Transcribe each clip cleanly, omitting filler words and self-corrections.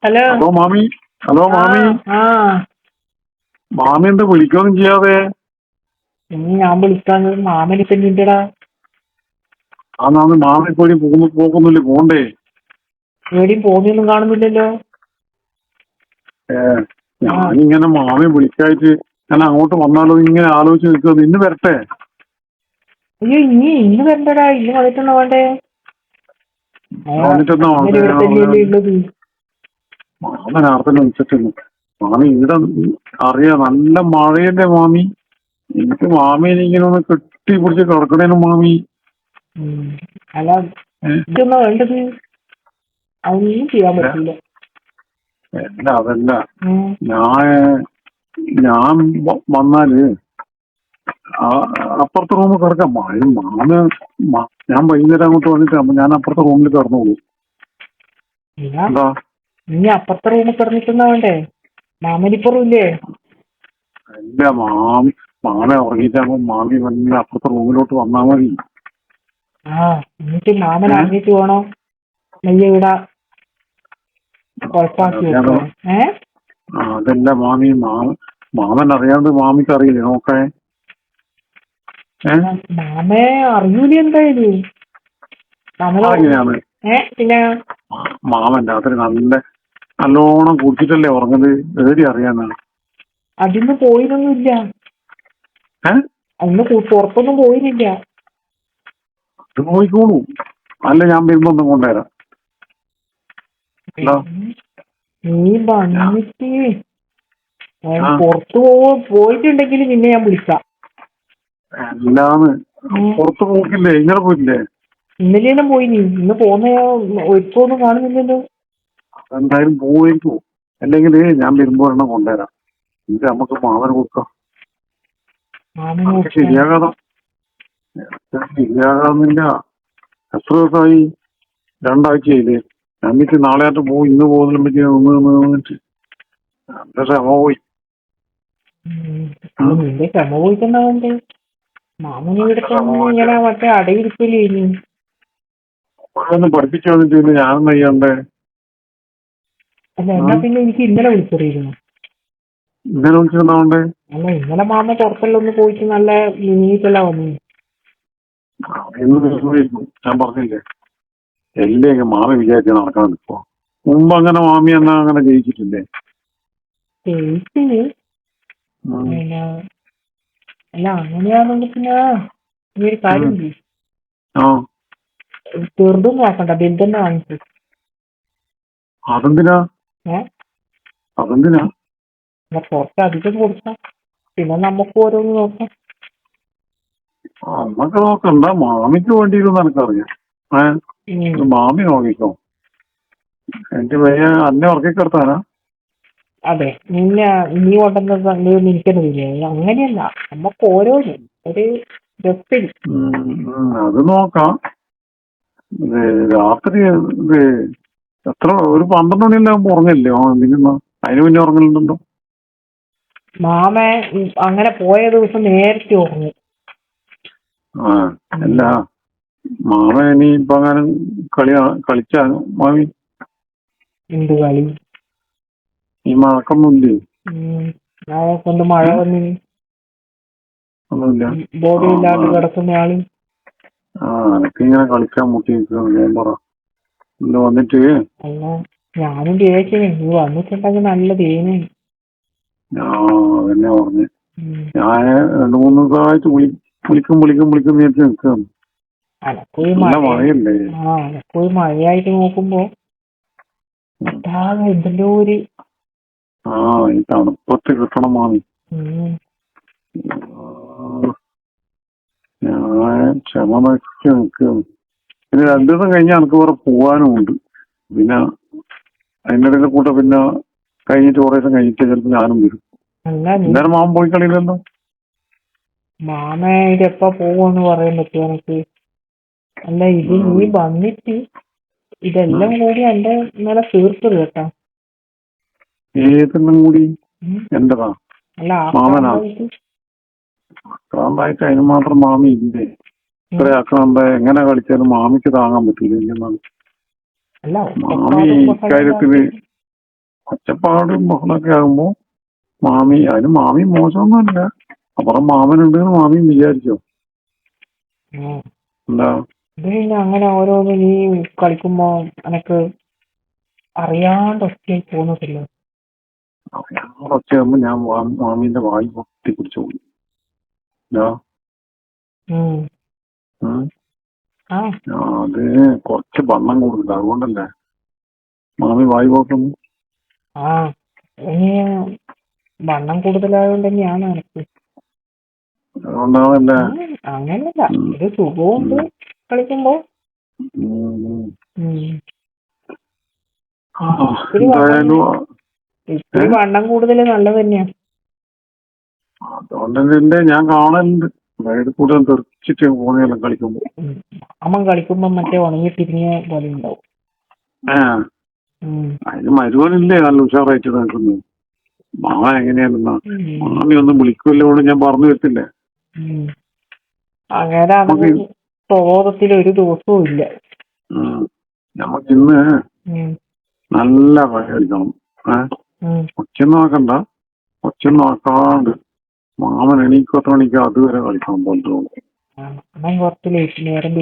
Hello. Hello മാമി. Hello മാമി. ആ മാമി എന്താ വിളിക്കൊന്നും ചെയ്യാതെ? ഇനി ഞാൻ വിളിക്കാന്ന് മാമനിപ്പ നിന്റെടാ. ആ നാമി മാമി ഇപ്പോഴും പോകുന്നില്ലേ? പോണ്ടേ? എവിടെയും പോകുന്നൊന്നും കാണുന്നില്ലല്ലോ. ഞാനിങ്ങനെ മാമി വിളിക്കായിട്ട് ഞാൻ അങ്ങോട്ട് വന്നാലോ ഇങ്ങനെ ആലോചിച്ച് നിൽക്കുന്നത്. ഇന്ന് വരട്ടെ? അയ്യോ ഇന്ന് വരണ്ടടാ, ഇന്ന് വന്നിട്ടെന്നാ വേണ്ടേ? വന്നിട്ടെന്നാ ഉള്ളത്. മാമൻ ആർത്തന്നെ വിളിച്ചിട്ടില്ല. മാമി ഇവിടെ അറിയാം നല്ല മഴയല്ലേ മാമി. എനിക്ക് മാമിനെ ഇങ്ങനെ ഒന്ന് കെട്ടിപ്പിടിച്ച് കിടക്കണേനും മാമി. അല്ല ഇതൊന്നാ വേണ്ടത്, അതൊന്നും ചെയ്യാൻ പറ്റില്ല. അല്ല അതല്ല, ഞാൻ വന്നാല് അപ്പുറത്തെ റൂമിൽ കിടക്കാം. മാമന് ഞാൻ വൈകുന്നേരം അങ്ങോട്ട് വന്നിട്ട് ഞാൻ അപ്പുറത്തെ റൂമിൽ കിടന്നോളൂ. എന്താ ഇനി അപ്പുറത്തെ റൂമിൽ കിടന്നിട്ടെന്നാ വേണ്ടേ? മാമനിപ്പുറം ഇല്ലേ? അല്ല മാമ ഉറങ്ങിയിട്ടാകുമ്പോ മാമി വന്ന് അപ്പുറത്തെ റൂമിലോട്ട് വന്നാ മതി. എന്നിട്ട് മാമൻ അറിഞ്ഞിട്ട് വേണോ നെയ്യ ഇവിടെ കുഴപ്പാക്കി വെക്കോ? അതല്ല മാമി, മാമൻ അറിയാണ്ട് മാമിക്ക് അറിയില്ലേ നോക്കേ? മാമേ അറിയൂല എന്തായാലും. പിന്നെ മാമൻ രാത്രി നല്ലോണം കുടിച്ചിട്ടല്ലേ ഉറങ്ങുന്നത്? ഏടി അറിയാനാണ്? അതിന്ന് പോയിട്ടൊന്നുമില്ല. അന്ന് പുറത്തൊന്നും പോയിരുന്നില്ല. അത് നോക്കിക്കോളൂ. അല്ല ഞാൻ വരുമ്പോ ഒന്നും കൊണ്ടുവരാം. നീ വന്നിട്ട് പുറത്തു പോയിട്ടുണ്ടെങ്കിൽ നിന്നെ ഞാൻ വിളിക്കാം. എല്ലാന്ന് പുറത്ത് പോക്കില്ലേ? ഇന്നലെ പോയില്ലേ? ഇന്നലെയെല്ലാം പോയിനി. ഇന്ന് പോന്ന ഒരിക്കൊന്നും കാണുന്നില്ലല്ലോ. എന്തായാലും പോയിരിക്കും. അല്ലെങ്കിൽ ഞാൻ വരുമ്പോ എണ്ണം കൊണ്ടുവരാം. എന്നിട്ട് നമുക്ക് മാമന് കൊടുക്കാം. ശരിയാകാന്നില്ല. എത്ര ദിവസമായി? 2 ആഴ്ചയായില്ലേ? ഞാൻ പറ്റി നാളെ ആയിട്ട് പോകും. ഇന്ന് പോകുന്നതിനെ പറ്റി നിന്നിട്ട് എന്റെ ക്ഷമ പോയി. നിന്റെ ക്ഷമ പോയിട്ടെന്നാവണ്ടേ? മാമന് ഇവിടുത്തെ ഇങ്ങനെ മറ്റേ അടയിരിക്കില്ലേ? ഇനി ഒന്ന് പഠിപ്പിച്ചു വന്നിട്ട് ഞാനൊന്നും ചെയ്യണ്ടേ? അല്ല എന്നാ പിന്നെ എനിക്ക് ഇന്നലെ വിളിച്ചറിയിരുന്നു. ഇന്നലെ വിളിച്ചിരുന്നാവണ്ടേ? അല്ല ഇന്നലെ മാമ പുറത്തെല്ലാം ഒന്ന് പോയിട്ട് നല്ല നീറ്റെല്ലാം വന്നു. ഞാൻ പറഞ്ഞില്ലേ എല്ലാം മാമി വിചാരിച്ച നടക്കാൻ നിൽക്കുവോ? മുമ്പ് അങ്ങനെ മാമി എന്നാ അങ്ങനെ ജയിച്ചിട്ടില്ലേ? ജയിച്ചിന്. അല്ല അങ്ങനെയാണെങ്കിൽ പിന്നെ ഈ ഒരു കാര്യം ചെറുതൊന്നും നോക്കണ്ട, ബിൽഡന്നെ വാങ്ങിച്ചു. അതെന്തിനാ? കുറച്ചധികം കൊടുക്കാം, പിന്നെ നമുക്ക് ഓരോന്ന് നോക്കാം. അമ്മക്ക് നോക്കണ്ട, മാമിക്ക് വേണ്ടിയിരുന്ന് എനിക്കറിയാം. മാമി നോക്കിക്കോ. എനിക്ക് വയ്യ അന്നെ ഉറക്കിക്കിടത്താനാ? അതെ, നീ കൊണ്ടുവന്ന എനിക്കെന്നില്ലേ? അങ്ങനെയല്ല, നമുക്ക് ഓരോന്നും ഒരു രസം. അത് നോക്കാം. രാത്രി എത്ര ഒരു 12 മണിയെല്ലാം ഉറങ്ങില്ലേ? എന്തെങ്കിലും അതിന് പിന്നെ ഉറങ്ങലുണ്ടോ? മാമ അങ്ങനെ പോയ ദിവസം നേരത്തെ ഉറങ്ങി. അല്ല മാമ ഇനി ഇപ്പൊ അങ്ങനെ കളിച്ചാ മാമി? എന്ത് കളി? ഈ മഴക്കൊന്നുമില്ലേ? കൊണ്ട് മഴ വന്നിന് ഒന്നുമില്ല. ബോഡി ഇല്ലാണ്ട് കിടക്കുന്ന ആള്. എനക്കിങ്ങനെ കളിക്കാൻ മുട്ടി ഞാൻ പറ ഇന്ന് വന്നിട്ട്. അല്ല ഞാനും വിചാരിച്ചേ നീ വന്നിട്ടുണ്ടെങ്കിൽ നല്ലതേനെ. അതന്നെ പറഞ്ഞു. ഞാൻ 2-3 ദിവസമായിട്ട് വിളിക്കും വിചാരിച്ച് നിൽക്കുകയാണ്. മഴയല്ലേ? എനക്കൊരു മഴയായിട്ട് നോക്കുമ്പോ എന്തെല്ലോ ഒരു ഈ തണുപ്പത്ത് കിട്ടണം മാമി. ഞാൻ ക്ഷമ നശിച്ച് നിൽക്കുകയാണ്. പിന്നെ 2 ദിവസം കഴിഞ്ഞാൽ എനിക്ക് വേറെ പോവാനും ഉണ്ട്. പിന്നെ അതിൻ്റെ ഇടയിലെ കൂടെ പിന്നെ കഴിഞ്ഞിട്ട് കുറേ ദിവസം കഴിഞ്ഞിട്ട് ചിലപ്പോൾ ഞാനും വരും. എല്ലാരും മാമൻ പോയി കളിയില്ലല്ലോ. മാമ ഇതെപ്പ പോവെന്ന് പറയാൻ പറ്റുമോ എനിക്ക്? അല്ല ഇത് നീ വന്നിട്ട് ഇതെല്ലാം കൂടി എന്റെ ഇന്നലെ തീർത്തത് കേട്ടാ. ഏതെല്ലാം കൂടി? എന്റെതാ? അല്ല മാമനാ? ആക്രാന്തായിട്ട് അതിന് മാത്രം മാമി ഇല്ലേ? ഇത്ര ആക്രാന്ത എങ്ങനെ കളിച്ചാലും മാമിക്ക് താങ്ങാൻ പറ്റില്ല. മാമി ഇക്കാര്യത്തില് ഒച്ചപ്പാടും ബഹളമൊക്കെ ആകുമ്പോ അതിന് മാമി മോശമൊന്നുമല്ല. അപ്പുറം മാമനുണ്ടെന്ന് മാമിയും വിചാരിച്ചോ? എന്താ പിന്നെ അങ്ങനെ ഓരോന്ന് നീ കളിക്കുമ്പോ എനക്ക് അറിയാണ്ട് ഒറ്റയായി പോകുന്നതല്ലോ. ഒച്ചയാകുമ്പോ ഞാൻ മാമീന്റെ വായി പൊട്ടി പിടിച്ചു പോയി. അത് കുറച്ച് വണ്ണം കൂടുതൽ, അതുകൊണ്ടല്ലേ മാമി വായി പോക്കുന്നു. വണ്ണം കൂടുതലായതുകൊണ്ട് തന്നെയാണ് എനക്ക്. അതുകൊണ്ടാണല്ലേ. അങ്ങനല്ല, ഒരു സുഖമുണ്ട് കളിക്കുമ്പോ. ഇത്തിരി വണ്ണം കൂടുതൽ നല്ലത് തന്നെയാ. അതുകൊണ്ട് തന്നെ ഞാൻ കാണലുണ്ട് സൈഡിൽ കൂടെ തെറിച്ചിട്ട് പോകുന്നതെല്ലാം കളിക്കുമ്പോ. അമ്മ കളിക്കുമ്പോ മറ്റേ ഉണങ്ങി തിരിഞ്ഞ പോലെ ഉണ്ടാവും. അതിന് മരുവനില്ലേ നല്ല ഉഷാറായിട്ട് നിൽക്കുന്നു. മാമ എങ്ങനെയാണെന്നാ മാമി ഒന്നും വിളിക്കുമല്ലോ കൊണ്ട് ഞാൻ പറഞ്ഞു വെച്ചില്ലേ. അങ്ങനെ പ്രബോധത്തിൽ ഒരു ദിവസവും ഇല്ല. നമുക്കിന്ന് നല്ല കളി കളിക്കണം. ഒച്ചയൊന്നും ആക്കണ്ട, ഒച്ചയൊന്നും ആക്കാണ്ട് മാമൻ എണീക്കത്ര മണിക്ക് അതുവരെ കളിക്കണം. കുറച്ച് നേരം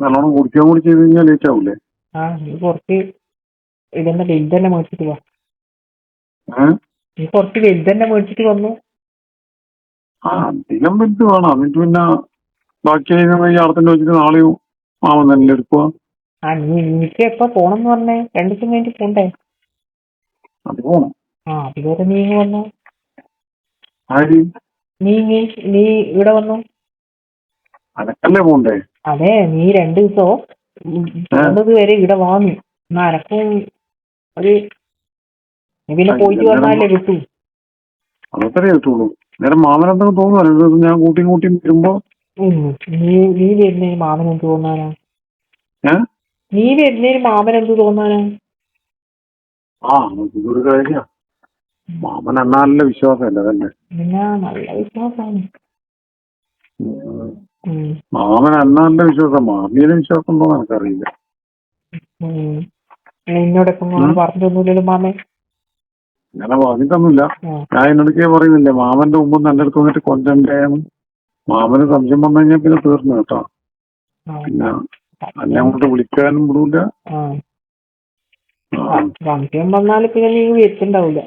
നല്ലോണം കുടിക്കാൻ കൂടി ചെയ്ത് കഴിഞ്ഞാൽ ലേറ്റ് ആവൂലേ? നീ കുറച്ച് ഇതെന്നെ വലുതന്നെ മേടിച്ചിട്ട് വാ. നീ കുറച്ച് വലുതന്നെ മേടിച്ചിട്ട് വന്നു. അധികം വലുത് വേണം. എന്നിട്ട് പിന്നെ ബാക്കി ഈ അടത്തിന്റെ വെച്ചിട്ട് നാളെയും മാമൻ തന്നെ എടുക്കുക. എനിക്ക് എപ്പ പോണെന്ന് പറഞ്ഞേ? 2 ദിവസം കഴിഞ്ഞിട്ട് പോണ്ടേ? അത് പോണം. അതുവരെ നീ വന്നു. ആര്? നീ ഇവിടെ വന്നു. അനക്കല്ലേ പോണ്ടേ? അതെ, നീ 2 ദിവസോ പോകുന്നത് വരെ ഇവിടെ വാങ്ങി. എന്നാ അനക്കും ഒരു പിന്നെ പോയിട്ട് വന്നാലേ കിട്ടൂ. അതൊക്കെ കിട്ടുള്ളൂ. നേരം മാമനെന്തെങ്കിലും തോന്നുന്നു ഞാൻ കൂട്ടിയും വരുമ്പോ. നീ വരുന്നതിന് മാമൻ എന്ത് തോന്നാനാ? നീ വരുന്നതിന് മാമൻ എന്ത് തോന്നാനാ? ഇതൊരു കാര്യ. മാമൻ നല്ല വിശ്വാസമല്ലേ തന്നെ. പിന്നെ നല്ല വിശ്വാസാണ്. മാമൻ നല്ല വിശ്വാസം. മാമിയുടെ വിശ്വാസം ഉണ്ടോ എനിക്കറിയില്ല. എന്നോടൊപ്പം പറഞ്ഞൊന്നുമില്ലല്ലോ മാമൻ. അങ്ങനെ പറഞ്ഞിട്ടൊന്നുമില്ല. ഞാൻ എന്നോടൊക്കെ പറയുന്നില്ലേ മാമന്റെ മുമ്പ് നല്ല അടുത്ത് വന്നിട്ട് കൊണ്ടേന്ന്. മാമന് സംശയം വന്നു കഴിഞ്ഞാൽ പിന്നെ തീർന്നു കേട്ടോ. പിന്നെ എന്നെ അങ്ങോട്ട് വിളിക്കാനും വിടൂല. സംശയം വന്നാല് പിന്നെ നീ വെച്ചിണ്ടാവൂല.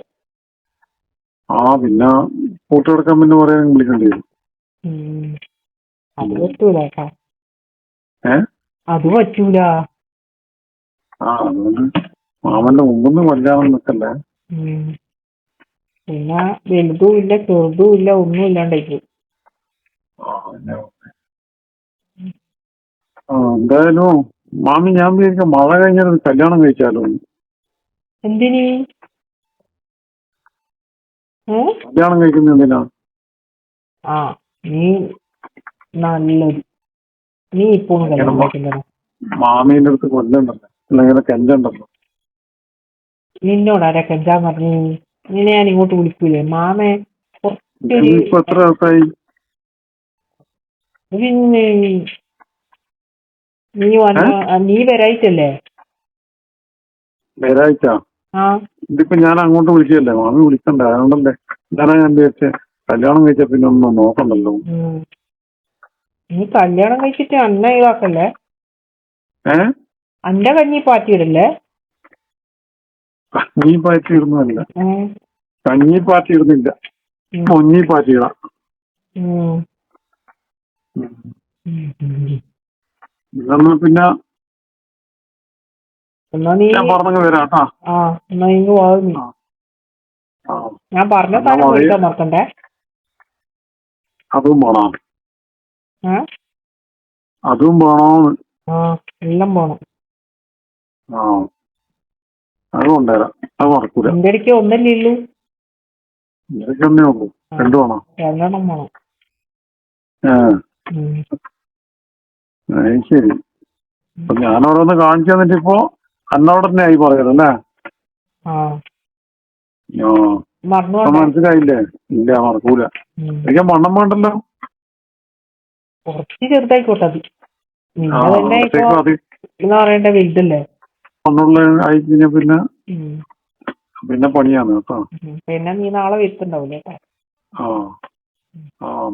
പിന്നെ കൂട്ട് കിടക്കാൻ പിന്നെ പറയാൻ വിളിക്കേണ്ടി വരും. അത് പറ്റൂല കേട്ടോ. അത് പറ്റൂല. അതുകൊണ്ട് മാമന്റെ മുമ്പൊന്നും കല്യാണം നിൽക്കല്ലേ. പിന്നെ വലുതും ഇല്ല ചെറുതും ഇല്ല ഒന്നും ഇല്ലാണ്ടായി. എന്തായാലും മാമി ഞാൻ വിചാരിക്കാം മഴ കഴിഞ്ഞാൽ കല്യാണം കഴിച്ചാലോ. എന്തിന് കല്യാണം കഴിക്കുന്ന എന്തിനാ? നീ നല്ലത്. നീ ഇപ്പൊ മാമീന്റെ അടുത്ത് കൊല്ലണ്ടല്ലോ, അല്ലെങ്കിൽ കെഞ്ചണ്ടല്ലോ. നിന്നോടാരാ കെഞ്ചാൻ പറഞ്ഞു? നിന്നെ ഞാൻ ഇങ്ങോട്ട് വിളിക്കൂലേ മാമേ? ഇപ്പൊ എത്ര ദിവസമായി? പിന്നെ നീ വരായിട്ടല്ലേ? വരാഴ്ച? ഇതിപ്പോ ഞാൻ അങ്ങോട്ട് വിളിക്കല്ലേ, മാമി വിളിക്കണ്ടേ? അതുകൊണ്ടല്ലേ ഞാൻ വിചാരിച്ചേ കല്യാണം കഴിച്ച പിന്നെ ഒന്നും നോക്കണ്ടല്ലോ. നീ കല്യാണം കഴിച്ചിട്ട് അന്ന ഇതാക്കല്ലേ? അന്റെ കഞ്ഞി പാറ്റിയിടല്ലേ? കഞ്ഞി പാറ്റിയിടുന്നതല്ല, കഞ്ഞി പാറ്റിയിടുന്നില്ല, മൊഞ്ഞി പാറ്റിയിടാം. ഇതൊന്നും പിന്നെ ഞാൻ പറഞ്ഞു വരാട്ടാ. ഞാൻ പറഞ്ഞ സാധനം മേടിക്കാൻ മറക്കണ്ടേ? അതും വേണോ? അതും വേണോന്ന്? എല്ലാം വേണം. അത് കൊണ്ടുവരാം, അത് മറക്കൂല. എന്റെ ഇടയ്ക്ക് ഒന്നല്ലേ ഉള്ളൂ? എനിക്ക് ഒന്നേ ഉള്ളൂ. 2 വേണോ? 2 എണ്ണം വേണം. ശരി. അപ്പൊ ഞാനോടൊന്ന് കാണിച്ചു തന്നിട്ട് ഇപ്പൊ അന്നോട് തന്നെ ആയി പറയുന്നല്ലേ? മനസ്സിലായില്ലേ? ഇല്ല, മറക്കൂല. എനിക്ക് മണ്ണം വേണ്ടല്ലോ. കുറച്ച് ചെറുതായിക്കോട്ടെ. അത് എന്ന് പറയണ്ട വലുതല്ലേ. ഒന്നുള്ള ആയി കഴിഞ്ഞാൽ പിന്നെ ഉം. പിന്നെ പണിയാണ് കേട്ടോ. പിന്നെ നീ നാളെ വരുത്തുണ്ടാവൂലേ കേട്ടോ. ആ ആ